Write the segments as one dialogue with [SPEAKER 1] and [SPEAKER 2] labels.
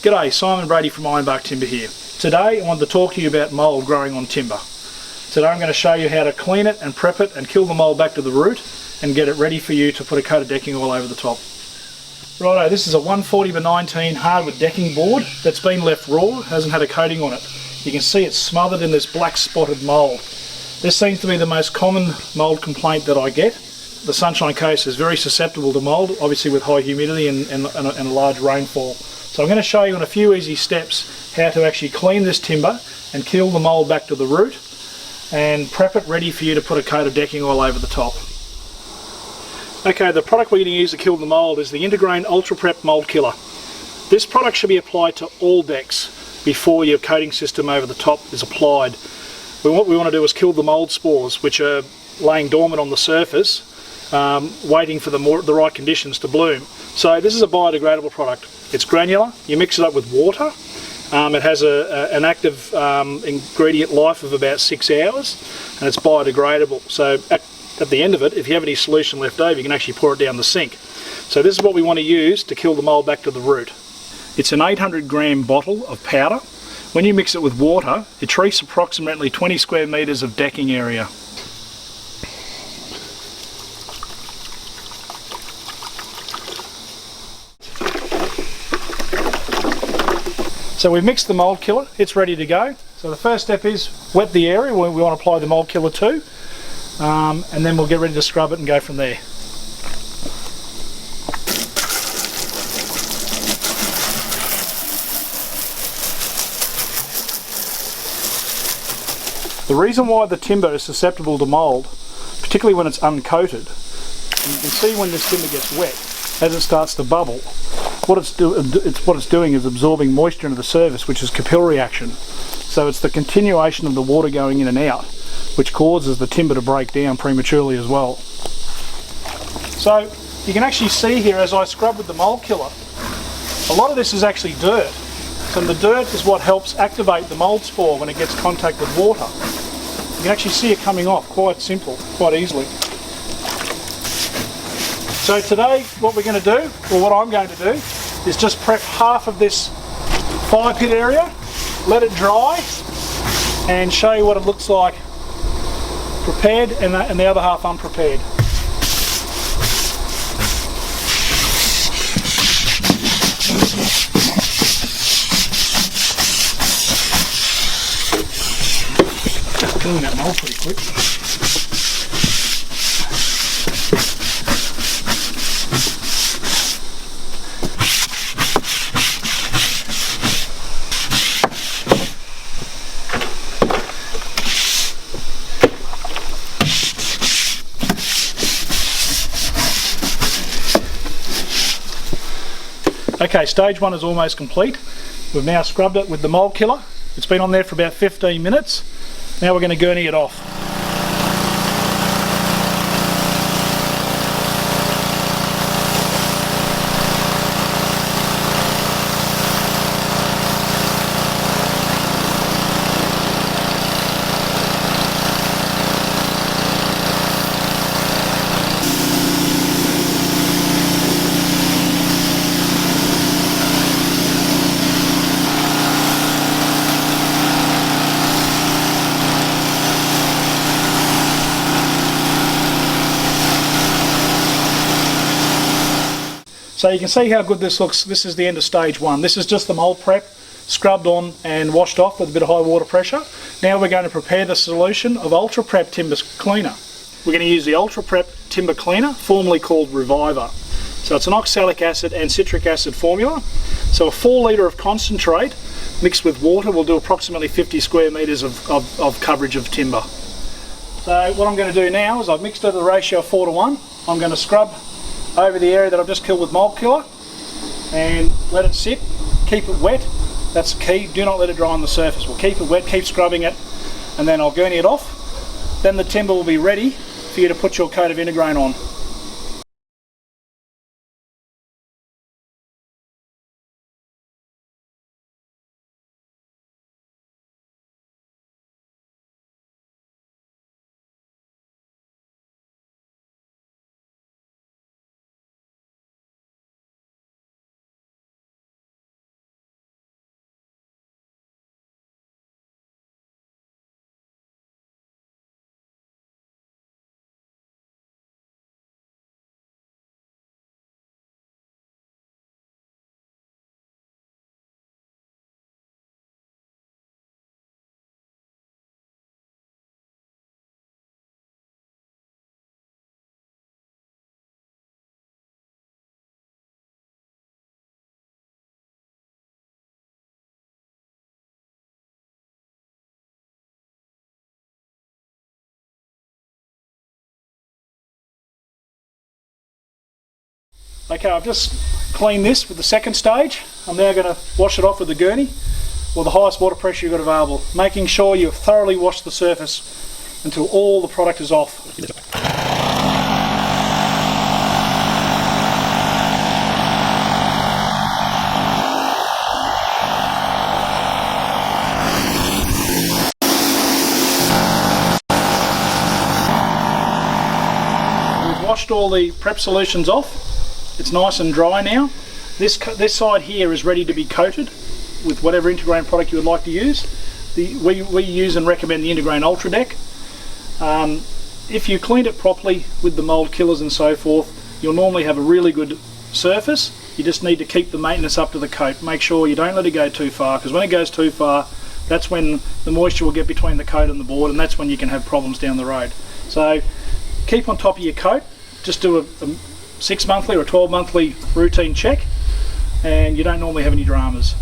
[SPEAKER 1] G'day, Simon Brady from Ironbark Timber here. Today I wanted to talk to you about mould growing on timber. Today I'm going to show you how to clean it and prep it and kill the mould back to the root and get it ready for you to put a coat of decking all over the top. Righto, this is a 140x19 hardwood decking board that's been left raw, hasn't had a coating on it. You can see it's smothered in this black spotted mould. This seems to be the most common mould complaint that I get. The Sunshine Coast is very susceptible to mould, obviously with high humidity and a large rainfall. So I'm going to show you in a few easy steps how to actually clean this timber and kill the mould back to the root and prep it ready for you to put a coat of decking all over the top. Okay, the product we're going to use to kill the mould is the Intergrain Ultra Prep Mould Killer. This product should be applied to all decks before your coating system over the top is applied. What we want to do is kill the mould spores, which are laying dormant on the surface, waiting for the right conditions to bloom. So this is a biodegradable product. It's granular, you mix it up with water. It has an active ingredient life of about 6 hours, and it's biodegradable. So at the end of it, if you have any solution left over, you can actually pour it down the sink. So this is what we want to use to kill the mould back to the root. It's an 800 gram bottle of powder. When you mix it with water, it treats approximately 20 square metres of decking area. So we've mixed the mould killer, it's ready to go. So the first step is wet the area where we want to apply the mould killer to, and then we'll get ready to scrub it and go from there. The reason why the timber is susceptible to mould, particularly when it's uncoated, and you can see when this timber gets wet, as it starts to bubble, what it's doing is absorbing moisture into the surface, which is capillary action. So it's the continuation of the water going in and out, which causes the timber to break down prematurely as well. So you can actually see here as I scrub with the mould killer, a lot of this is actually dirt. And the dirt is what helps activate the mould spore when it gets contact with water. You can actually see it coming off quite easily. So today what we're going to do, or what I'm going to do, is just prep half of this fire pit area, let it dry, and show you what it looks like prepared and the other half unprepared. Killing that mould pretty quick. Okay, stage one is almost complete. We've now scrubbed it with the mould killer. It's been on there for about 15 minutes. Now we're going to gurney it off. So you can see how good this looks. This is the end of stage one. This is just the mould prep, scrubbed on and washed off with a bit of high water pressure. Now we're going to prepare the solution of Ultra Prep Timber Cleaner. We're going to use the Ultra Prep Timber Cleaner, formerly called Reviver. So it's an oxalic acid and citric acid formula. So a 4 litre of concentrate mixed with water will do approximately 50 square metres of coverage of timber. So what I'm going to do now is I've mixed it at a ratio of 4 to 1. I'm going to scrub over the area that I've just killed with mould killer and let it sit, keep it wet. That's the key, do not let it dry on the surface. We'll keep it wet, keep scrubbing it, and then I'll gurney it off. Then the timber will be ready for you to put your coat of Intergrain on. Okay, I've just cleaned this with the second stage. I'm now going to wash it off with the gurney or the highest water pressure you've got available, making sure you've thoroughly washed the surface until all the product is off. We've washed all the prep solutions off. It's nice and dry now. This side here is ready to be coated with whatever Intergrain product you would like to use. We use and recommend the Intergrain Ultra Deck. If you clean it properly with the mould killers and so forth, you'll normally have a really good surface. You just need to keep the maintenance up to the coat. Make sure you don't let it go too far, because when it goes too far, that's when the moisture will get between the coat and the board, and that's when you can have problems down the road. So keep on top of your coat. Just do a 6 monthly or a 12 monthly routine check, and you don't normally have any dramas.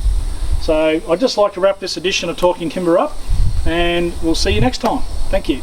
[SPEAKER 1] So I'd just like to wrap this edition of Talking Timber up, and we'll see you next time. Thank you.